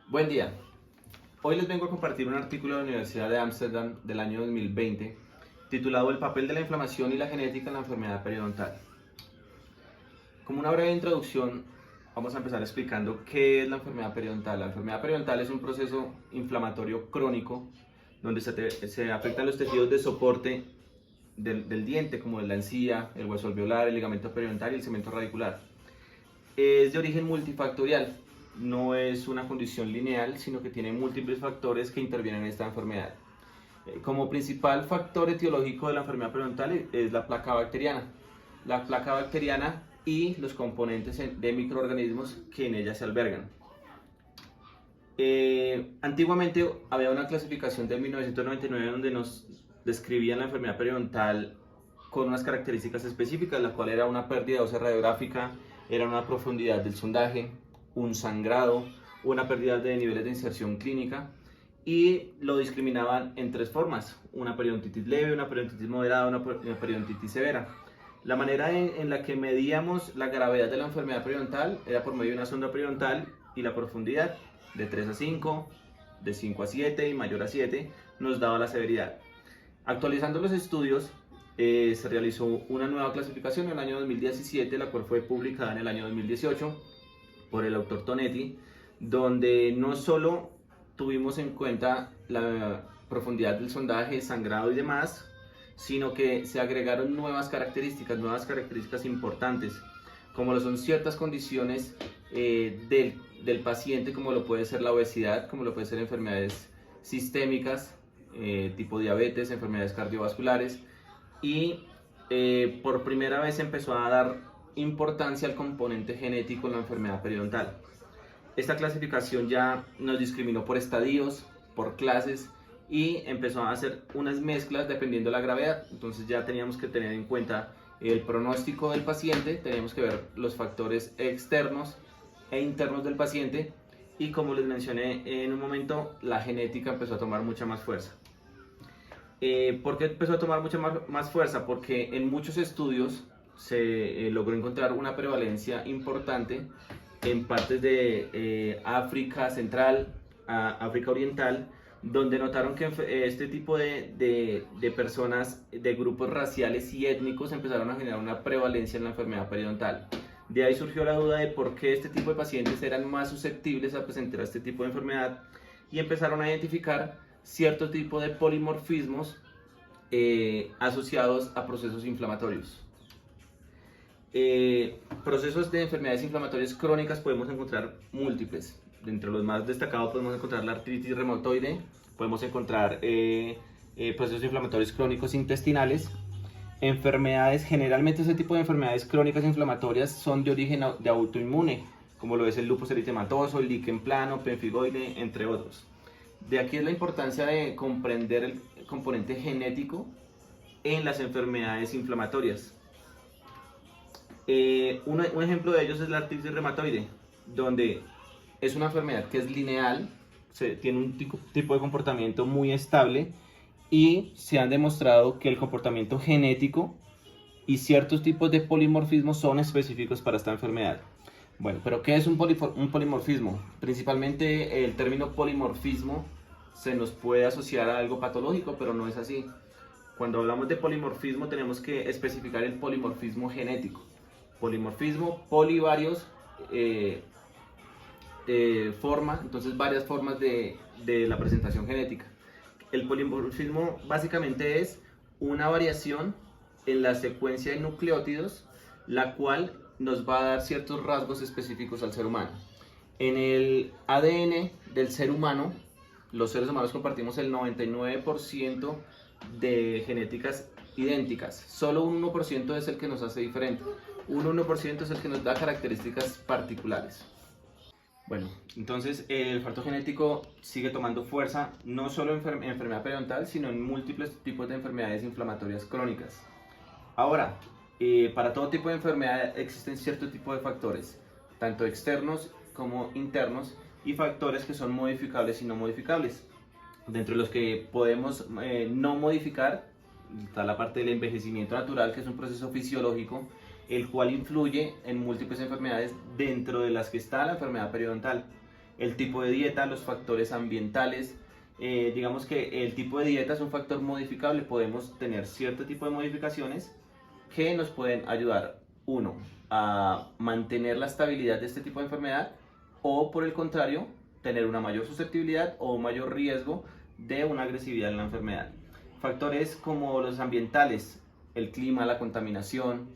Buen día. Hoy les vengo a compartir un artículo de la Universidad de Ámsterdam del año 2020 titulado El papel de la inflamación y la genética en la enfermedad periodontal. Como una breve introducción, vamos a empezar explicando qué es la enfermedad periodontal. La enfermedad periodontal es un proceso inflamatorio crónico donde se afectan los tejidos de soporte del diente, como la encía, el hueso alveolar, el ligamento periodontal y el cemento radicular. Es de origen multifactorial, no es una condición lineal, sino que tiene múltiples factores que intervienen en esta enfermedad. Como principal factor etiológico de la enfermedad periodontal es la placa bacteriana. La placa bacteriana y los componentes de microorganismos que en ella se albergan. Antiguamente había una clasificación de 1999 donde nos describían la enfermedad periodontal con unas características específicas, la cual era una pérdida ósea radiográfica, era una profundidad del sondaje, un sangrado, una pérdida de niveles de inserción clínica, y lo discriminaban en tres formas: una periodontitis leve, una periodontitis moderada, una periodontitis severa. La manera en la que medíamos la gravedad de la enfermedad periodontal era por medio de una sonda periodontal, y la profundidad de 3 a 5, de 5 a 7 y mayor a 7 nos daba la severidad. Actualizando los estudios, se realizó una nueva clasificación en el año 2017, la cual fue publicada en el año 2018 por el autor Tonetti, donde no solo tuvimos en cuenta la profundidad del sondaje, sangrado y demás, sino que se agregaron nuevas características importantes, como lo son ciertas condiciones del paciente, como lo puede ser la obesidad, como lo puede ser enfermedades sistémicas, tipo diabetes, enfermedades cardiovasculares, y por primera vez empezó a dar importancia al componente genético en la enfermedad periodontal. Esta clasificación ya nos discriminó por estadios, por clases, y empezó a hacer unas mezclas dependiendo de la gravedad. Entonces ya teníamos que tener en cuenta el pronóstico del paciente, teníamos que ver los factores externos e internos del paciente, y como les mencioné en un momento, la genética empezó a tomar mucha más fuerza. ¿Por qué empezó a tomar mucha más fuerza? Porque en muchos estudios se logró encontrar una prevalencia importante en partes de África Central, África Oriental, donde notaron que este tipo de personas de grupos raciales y étnicos empezaron a generar una prevalencia en la enfermedad periodontal. De ahí surgió la duda de por qué este tipo de pacientes eran más susceptibles a presentar este tipo de enfermedad, y empezaron a identificar cierto tipo de polimorfismos asociados a procesos inflamatorios. Procesos de enfermedades inflamatorias crónicas podemos encontrar múltiples. Entre los más destacados podemos encontrar la artritis reumatoide, podemos encontrar procesos inflamatorios crónicos intestinales, enfermedades. Generalmente este tipo de enfermedades crónicas inflamatorias son de origen de autoinmune, como lo es el lupus eritematoso, el líquen plano, pemfigoide, entre otros. De aquí es la importancia de comprender el componente genético en las enfermedades inflamatorias. Un ejemplo de ellos es la artritis reumatoide, donde es una enfermedad que es lineal, tiene un tipo de comportamiento muy estable, y se han demostrado que el comportamiento genético y ciertos tipos de polimorfismo son específicos para esta enfermedad. Bueno, pero ¿qué es un polimorfismo? Principalmente el término polimorfismo se nos puede asociar a algo patológico, pero no es así. Cuando hablamos de polimorfismo tenemos que especificar el polimorfismo genético. Polimorfismo, varios forma, entonces varias formas de la presentación genética. El polimorfismo básicamente es una variación en la secuencia de nucleótidos, la cual nos va a dar ciertos rasgos específicos al ser humano. En el ADN del ser humano, los seres humanos compartimos el 99% de genéticas idénticas. Solo un 1% es el que nos hace diferente. Un 1% es el que nos da características particulares. Bueno, entonces el factor genético sigue tomando fuerza, no solo en enfermedad periodontal, sino en múltiples tipos de enfermedades inflamatorias crónicas. Ahora, para todo tipo de enfermedad existen cierto tipo de factores, tanto externos como internos, y factores que son modificables y no modificables. Dentro de los que podemos no modificar está la parte del envejecimiento natural, que es un proceso fisiológico el cual influye en múltiples enfermedades, dentro de las que está la enfermedad periodontal. el tipo de dieta, los factores ambientales. Digamos que el tipo de dieta es un factor modificable, podemos tener cierto tipo de modificaciones que nos pueden ayudar, uno, a mantener la estabilidad de este tipo de enfermedad, o por el contrario, tener una mayor susceptibilidad o un mayor riesgo de una agresividad en la enfermedad. Factores como los ambientales, el clima, la contaminación,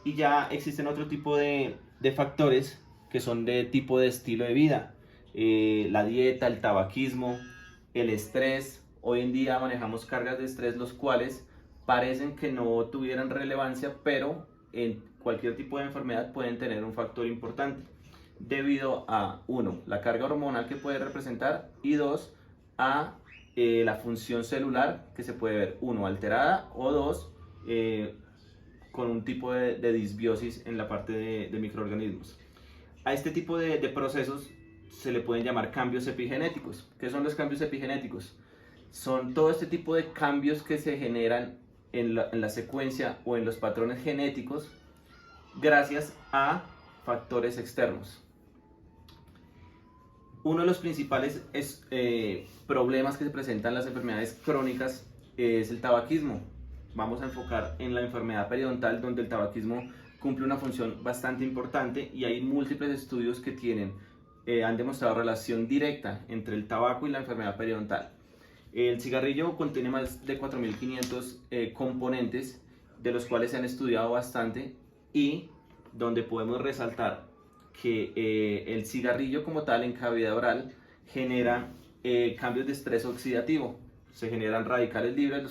y ya existen otro tipo de factores que son de tipo de estilo de vida, la dieta, el tabaquismo, el estrés. Hoy en día manejamos cargas de estrés los cuales parecen que no tuvieran relevancia, pero en cualquier tipo de enfermedad pueden tener un factor importante debido a, uno, la carga hormonal que puede representar, y dos, a la función celular que se puede ver, uno, alterada, o dos, con un tipo de disbiosis en la parte de microorganismos. A este tipo de procesos se le pueden llamar cambios epigenéticos. ¿Qué son los cambios epigenéticos? Son todo este tipo de cambios que se generan en la secuencia o en los patrones genéticos gracias a factores externos. Uno de los principales problemas que se presentan en las enfermedades crónicas es el tabaquismo. Vamos a enfocar en la enfermedad periodontal, donde el tabaquismo cumple una función bastante importante, y hay múltiples estudios que han demostrado relación directa entre el tabaco y la enfermedad periodontal. El cigarrillo contiene más de 4.500 componentes, de los cuales se han estudiado bastante, y donde podemos resaltar que el cigarrillo como tal en cavidad oral genera cambios de estrés oxidativo. Se generan radicales libres,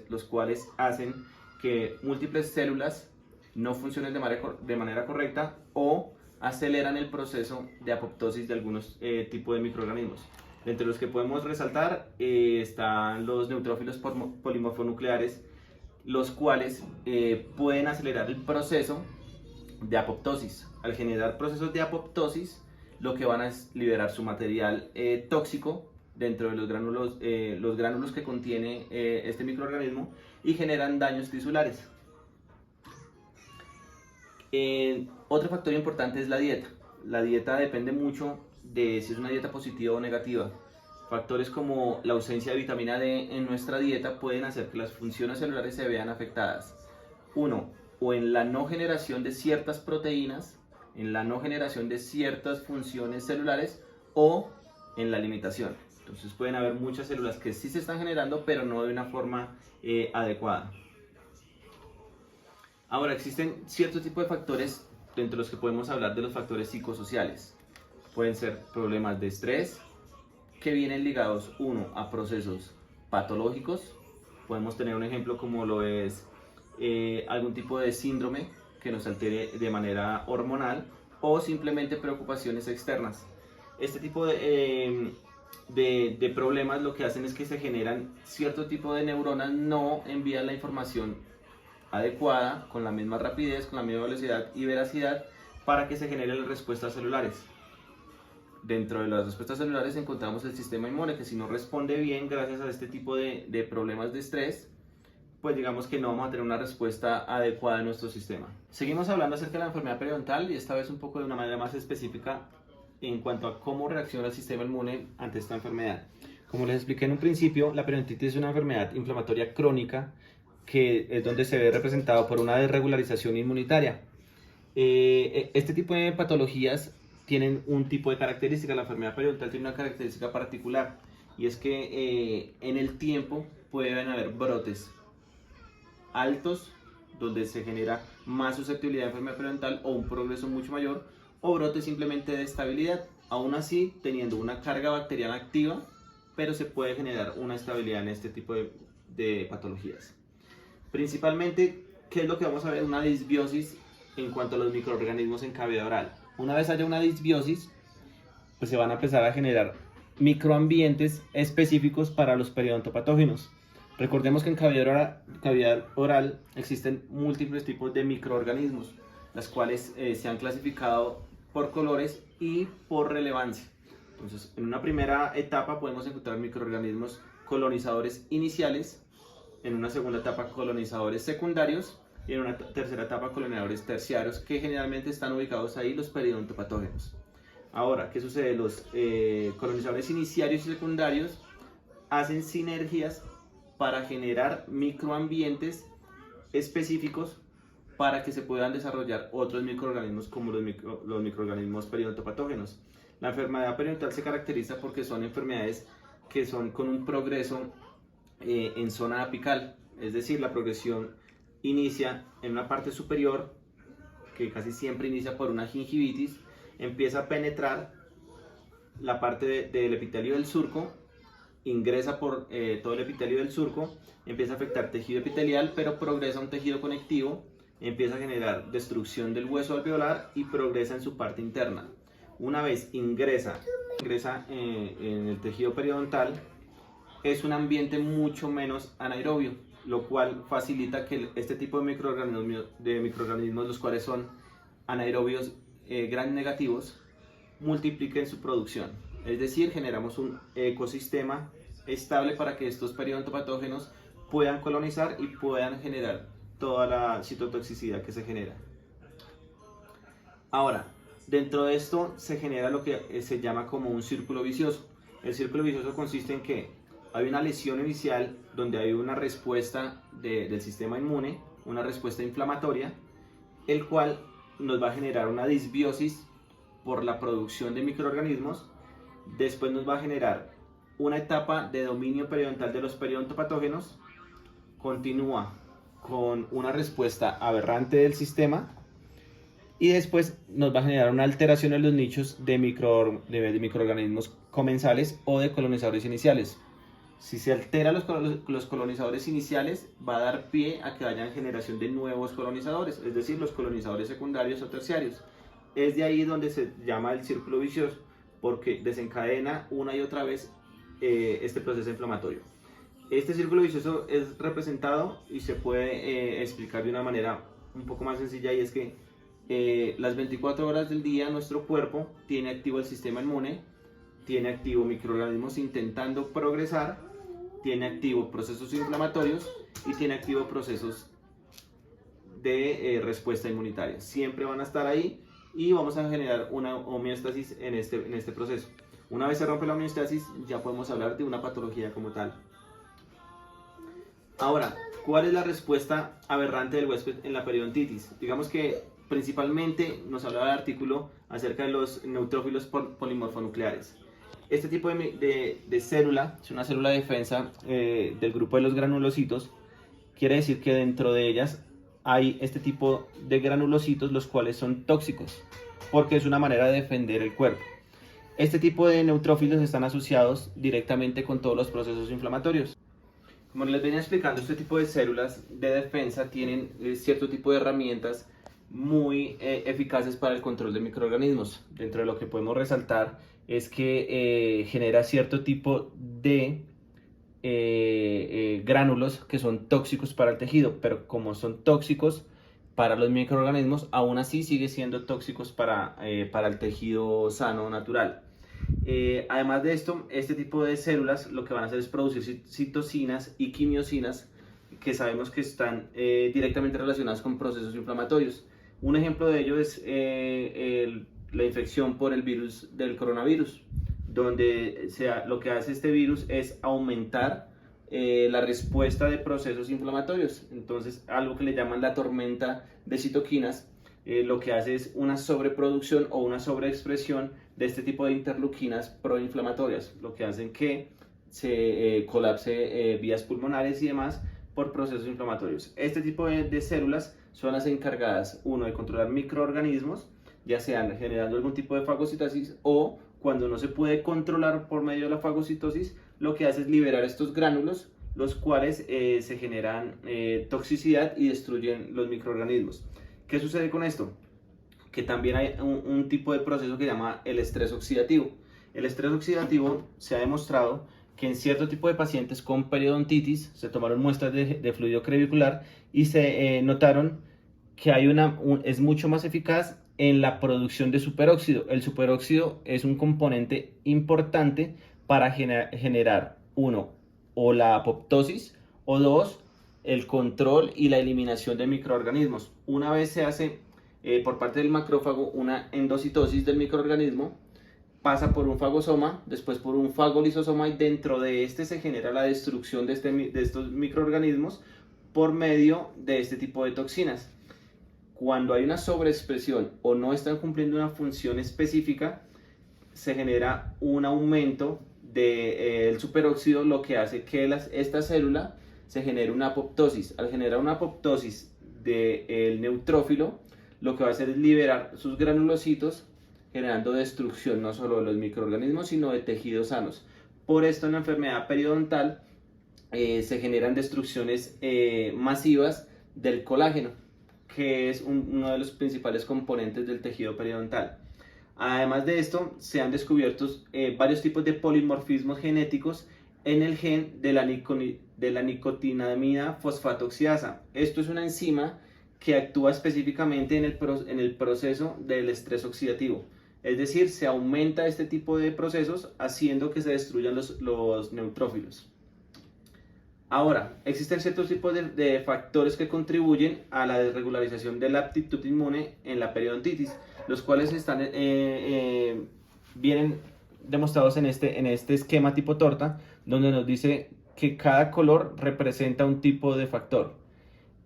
los cuales hacen que múltiples células no funcionen de manera correcta, o aceleran el proceso de apoptosis de algunos tipos de microorganismos. Entre los que podemos resaltar están los neutrófilos polimorfonucleares, los cuales pueden acelerar el proceso de apoptosis. Al generar procesos de apoptosis, lo que van a es liberar su material tóxico dentro de los gránulos que contiene este microorganismo, y generan daños tisulares. Otro factor importante es la dieta. La dieta depende mucho de si es una dieta positiva o negativa. Factores como la ausencia de vitamina D en nuestra dieta pueden hacer que las funciones celulares se vean afectadas. Uno, o en la no generación de ciertas proteínas, en la no generación de ciertas funciones celulares, o en la limitación. Entonces pueden haber muchas células que sí se están generando, pero no de una forma adecuada. Ahora, existen ciertos tipos de factores, entre los que podemos hablar de los factores psicosociales. Pueden ser problemas de estrés, que vienen ligados, uno, a procesos patológicos. Podemos tener un ejemplo como lo es algún tipo de síndrome que nos altere de manera hormonal, o simplemente preocupaciones externas. Este tipo de problemas lo que hacen es que se generan cierto tipo de neuronas, no envían la información adecuada, con la misma rapidez, con la misma velocidad y veracidad, para que se generen las respuestas celulares. Dentro de las respuestas celulares encontramos el sistema inmune, que si no responde bien gracias a este tipo de problemas de estrés, pues digamos que no vamos a tener una respuesta adecuada en nuestro sistema. Seguimos hablando acerca de la enfermedad periodontal, y esta vez un poco de una manera más específica en cuanto a cómo reacciona el sistema inmune ante esta enfermedad. Como les expliqué en un principio, la periodontitis es una enfermedad inflamatoria crónica que es donde se ve representado por una desregularización inmunitaria. Este tipo de patologías tienen un tipo de característica. La enfermedad periodontal tiene una característica particular, y es que en el tiempo pueden haber brotes altos, donde se genera más susceptibilidad de enfermedad periodontal o un progreso mucho mayor, o brotes simplemente de estabilidad, aún así teniendo una carga bacteriana activa, pero se puede generar una estabilidad en este tipo de patologías. Principalmente, ¿qué es lo que vamos a ver? Una disbiosis en cuanto a los microorganismos en cavidad oral. Una vez haya una disbiosis, pues se van a empezar a generar microambientes específicos para los periodontopatógenos. Recordemos que en cavidad oral existen múltiples tipos de microorganismos, las cuales se han clasificado por colores y por relevancia. Entonces, en una primera etapa podemos encontrar microorganismos colonizadores iniciales, en una segunda etapa colonizadores secundarios, y en una tercera etapa colonizadores terciarios, que generalmente están ubicados ahí los periodontopatógenos. Ahora, ¿qué sucede? Los colonizadores iniciarios y secundarios hacen sinergias para generar microambientes específicos para que se puedan desarrollar otros microorganismos como los microorganismos periodontopatógenos. La enfermedad periodontal se caracteriza porque son enfermedades que son con un progreso en zona apical, es decir, la progresión inicia en una parte superior, que casi siempre inicia por una gingivitis, empieza a penetrar la parte del epitelio del surco, ingresa por todo el epitelio del surco, empieza a afectar tejido epitelial, pero progresa a un tejido conectivo, empieza a generar destrucción del hueso alveolar y progresa en su parte interna. Una vez ingresa en el tejido periodontal, es un ambiente mucho menos anaerobio, lo cual facilita que este tipo de microorganismos, los cuales son anaerobios gram negativos, multipliquen su producción. Es decir, generamos un ecosistema estable para que estos periodontopatógenos puedan colonizar y puedan generar toda la citotoxicidad que se genera. Ahora, dentro de esto se genera lo que se llama como un círculo vicioso. El círculo vicioso consiste en que hay una lesión inicial donde hay una respuesta del sistema inmune, una respuesta inflamatoria, el cual nos va a generar una disbiosis por la producción de microorganismos. Después nos va a generar una etapa de dominio periodontal de los periodontopatógenos, continúa con una respuesta aberrante del sistema y después nos va a generar una alteración en los nichos de microorganismos comensales o de colonizadores iniciales. Si se alteran los colonizadores iniciales, va a dar pie a que haya generación de nuevos colonizadores, es decir, los colonizadores secundarios o terciarios. Es de ahí donde se llama el círculo vicioso, porque desencadena una y otra vez este proceso inflamatorio. Este círculo vicioso es representado y se puede explicar de una manera un poco más sencilla, y es que las 24 horas del día nuestro cuerpo tiene activo el sistema inmune, tiene activo microorganismos intentando progresar, tiene activo procesos inflamatorios y tiene activo procesos de respuesta inmunitaria. Siempre van a estar ahí y vamos a generar una homeostasis en este proceso. Una vez se rompe la homeostasis, ya podemos hablar de una patología como tal. Ahora, ¿cuál es la respuesta aberrante del huésped en la periodontitis? Digamos que principalmente nos hablaba el artículo acerca de los neutrófilos polimorfonucleares. Este tipo de célula es una célula de defensa del grupo de los granulocitos. Quiere decir que dentro de ellas hay este tipo de granulocitos, los cuales son tóxicos, porque es una manera de defender el cuerpo. Este tipo de neutrófilos están asociados directamente con todos los procesos inflamatorios. Como les venía explicando, este tipo de células de defensa tienen cierto tipo de herramientas muy eficaces para el control de microorganismos. Dentro de lo que podemos resaltar es que genera cierto tipo de gránulos que son tóxicos para el tejido, pero como son tóxicos para los microorganismos, aún así sigue siendo tóxicos para el tejido sano, natural. Además de esto, este tipo de células lo que van a hacer es producir citocinas y quimiosinas, que sabemos que están directamente relacionadas con procesos inflamatorios. Un ejemplo de ello es la infección por el virus del coronavirus, donde lo que hace este virus es aumentar la respuesta de procesos inflamatorios. Entonces, algo que le llaman la tormenta de citoquinas, lo que hace es una sobreproducción o una sobreexpresión de este tipo de interleuquinas proinflamatorias, lo que hacen que se colapse vías pulmonares y demás por procesos inflamatorios. Este tipo de células son las encargadas, uno, de controlar microorganismos, ya sean generando algún tipo de fagocitosis, o cuando no se puede controlar por medio de la fagocitosis, lo que hace es liberar estos gránulos, los cuales se generan toxicidad y destruyen los microorganismos. ¿Qué sucede con esto? Que también hay un tipo de proceso que se llama el estrés oxidativo. El estrés oxidativo se ha demostrado que en cierto tipo de pacientes con periodontitis se tomaron muestras de fluido crevicular y se notaron que es mucho más eficaz en la producción de superóxido. El superóxido es un componente importante para generar, uno, o la apoptosis, o dos, el control y la eliminación de microorganismos. Una vez se hace por parte del macrófago una endocitosis del microorganismo, pasa por un fagosoma, después por un fagolisosoma, y dentro de este se genera la destrucción de estos microorganismos por medio de este tipo de toxinas. Cuando hay una sobreexpresión o no están cumpliendo una función específica, se genera un aumento del superóxido, lo que hace que esta célula se genere una apoptosis. Al generar una apoptosis del neutrófilo, lo que va a hacer es liberar sus granulocitos, generando destrucción no solo de los microorganismos, sino de tejidos sanos. Por esto, en la enfermedad periodontal se generan destrucciones masivas del colágeno, que es uno de los principales componentes del tejido periodontal. Además de esto, se han descubierto varios tipos de polimorfismos genéticos en el gen de la nicotinamida fosfatoxiasa. Esto es una enzima que actúa específicamente en el proceso del estrés oxidativo. Es decir, se aumenta este tipo de procesos haciendo que se destruyan los neutrófilos. Ahora, existen ciertos tipos de factores que contribuyen a la desregularización de la aptitud inmune en la periodontitis, los cuales vienen demostrados en este esquema tipo torta, donde nos dice que cada color representa un tipo de factor.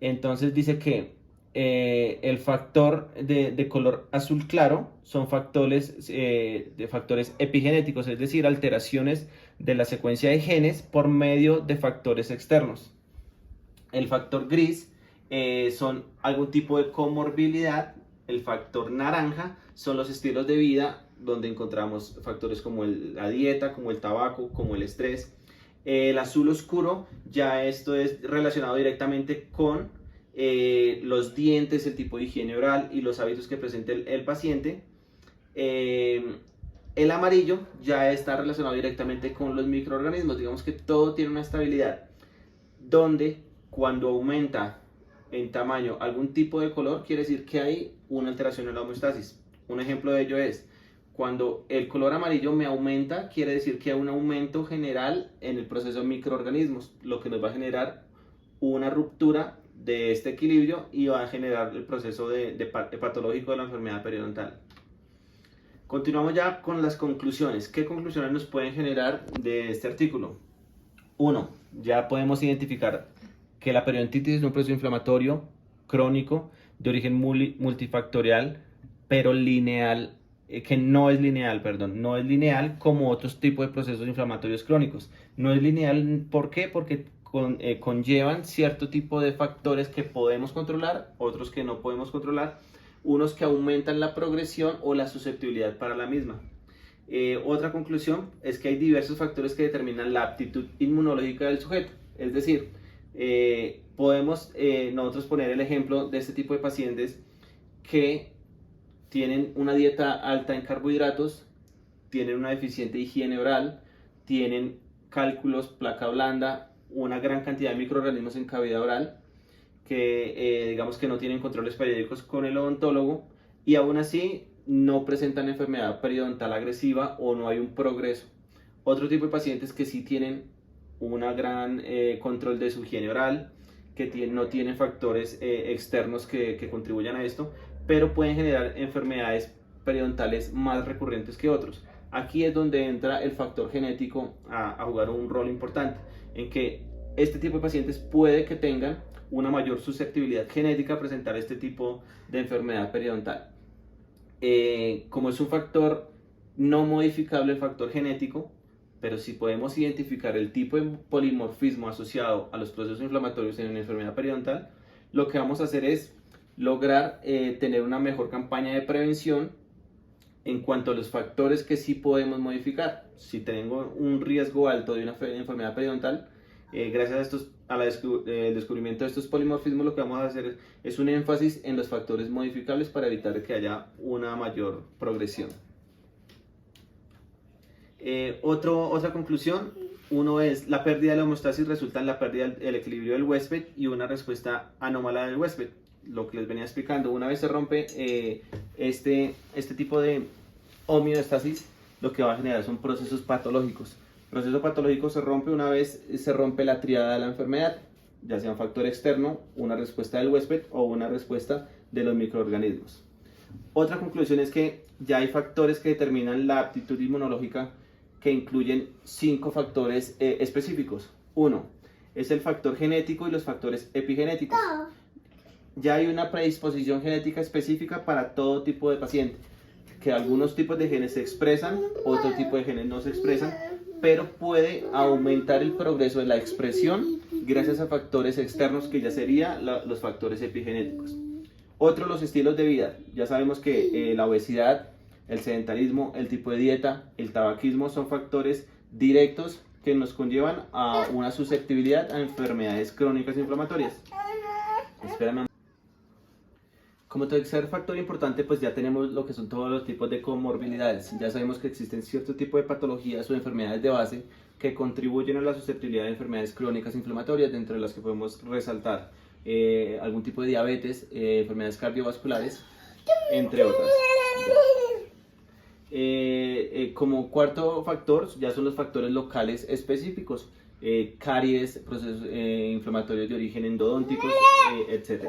Entonces dice que el factor de color azul claro son factores epigenéticos, es decir, alteraciones de la secuencia de genes por medio de factores externos. El factor gris son algún tipo de comorbilidad. El factor naranja son los estilos de vida, donde encontramos factores como la dieta, como el tabaco, como el estrés. El azul oscuro, ya esto es relacionado directamente con los dientes, el tipo de higiene oral y los hábitos que presente el paciente. El amarillo ya está relacionado directamente con los microorganismos. Digamos que todo tiene una estabilidad, donde cuando aumenta en tamaño algún tipo de color, quiere decir que hay una alteración en la homeostasis. Un ejemplo de ello es cuando el color amarillo me aumenta, quiere decir que hay un aumento general en el proceso de microorganismos, lo que nos va a generar una ruptura de este equilibrio y va a generar el proceso patológico de la enfermedad periodontal. Continuamos ya con las conclusiones. ¿Qué conclusiones nos pueden generar de este artículo? 1. Ya podemos identificar que la periodontitis es un proceso inflamatorio crónico de origen multifactorial, pero lineal, que no es lineal como otros tipos de procesos inflamatorios crónicos. No es lineal, ¿por qué? Porque conllevan cierto tipo de factores que podemos controlar, otros que no podemos controlar, unos que aumentan la progresión o la susceptibilidad para la misma. Otra conclusión es que hay diversos factores que determinan la aptitud inmunológica del sujeto, es decir, podemos nosotros poner el ejemplo de este tipo de pacientes que tienen una dieta alta en carbohidratos, tienen una deficiente higiene oral, tienen cálculos, placa blanda, una gran cantidad de microorganismos en cavidad oral, que digamos que no tienen controles periódicos con el odontólogo y aún así no presentan enfermedad periodontal agresiva o no hay un progreso. Otro tipo de pacientes que sí tienen un gran control de su higiene oral, que no tienen factores externos que contribuyan a esto, pero pueden generar enfermedades periodontales más recurrentes que otros. Aquí es donde entra el factor genético a jugar un rol importante, en que este tipo de pacientes puede que tengan una mayor susceptibilidad genética a presentar este tipo de enfermedad periodontal. Como es un factor no modificable, el factor genético, pero si podemos identificar el tipo de polimorfismo asociado a los procesos inflamatorios en una enfermedad periodontal, lo que vamos a hacer es lograr tener una mejor campaña de prevención en cuanto a los factores que sí podemos modificar. Si tengo un riesgo alto de una enfermedad periodontal, gracias al descubrimiento de estos polimorfismos, lo que vamos a hacer es un énfasis en los factores modificables para evitar que haya una mayor progresión. Otra conclusión, uno es la pérdida de la homeostasis resulta en la pérdida del equilibrio del huésped y una respuesta anómala del huésped. Lo que les venía explicando, una vez se rompe este tipo de homeostasis, lo que va a generar son procesos patológicos. El proceso patológico se rompe una vez se rompe la tríada de la enfermedad, ya sea un factor externo, una respuesta del huésped o una respuesta de los microorganismos. Otra conclusión es que ya hay factores que determinan la aptitud inmunológica que incluyen 5 factores específicos. Uno es el factor genético y los factores epigenéticos. Ya hay una predisposición genética específica para todo tipo de paciente, que algunos tipos de genes se expresan, otro tipo de genes no se expresan, pero puede aumentar el progreso de la expresión gracias a factores externos que ya serían los factores epigenéticos. Otro, los estilos de vida. Ya sabemos que la obesidad, el sedentarismo, el tipo de dieta, el tabaquismo son factores directos que nos conllevan a una susceptibilidad a enfermedades crónicas inflamatorias. Espérame. Como tercer factor importante, pues ya tenemos lo que son todos los tipos de comorbilidades. Ya sabemos que existen cierto tipo de patologías o enfermedades de base que contribuyen a la susceptibilidad de enfermedades crónicas inflamatorias, dentro de las que podemos resaltar algún tipo de diabetes, enfermedades cardiovasculares, entre otras. Como cuarto factor, ya son los factores locales específicos, caries, procesos inflamatorios de origen endodónticos, etc.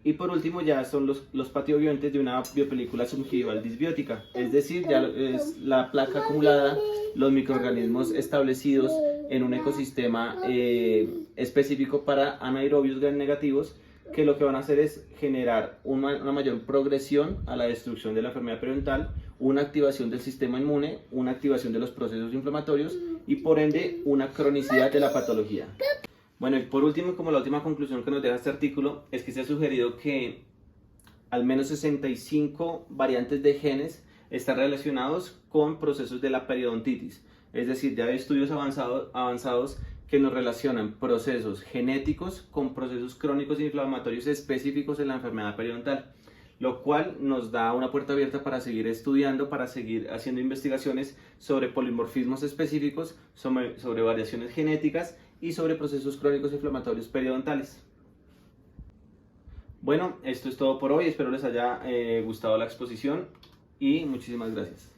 Y por último ya son los patiobiontes de una biopelícula subgingival disbiótica, es decir, ya es la placa acumulada, los microorganismos establecidos en un ecosistema específico para anaerobios gram negativos, que lo que van a hacer es generar una mayor progresión a la destrucción de la enfermedad periodontal, una activación del sistema inmune, una activación de los procesos inflamatorios y por ende una cronicidad de la patología. Bueno, y por último, como la última conclusión que nos deja este artículo, es que se ha sugerido que al menos 65 variantes de genes están relacionados con procesos de la periodontitis. Es decir, ya hay estudios avanzados que nos relacionan procesos genéticos con procesos crónicos e inflamatorios específicos en la enfermedad periodontal, lo cual nos da una puerta abierta para seguir estudiando, para seguir haciendo investigaciones sobre polimorfismos específicos, sobre variaciones genéticas y sobre procesos crónicos inflamatorios periodontales. Bueno, esto es todo por hoy, espero les haya gustado la exposición y muchísimas gracias.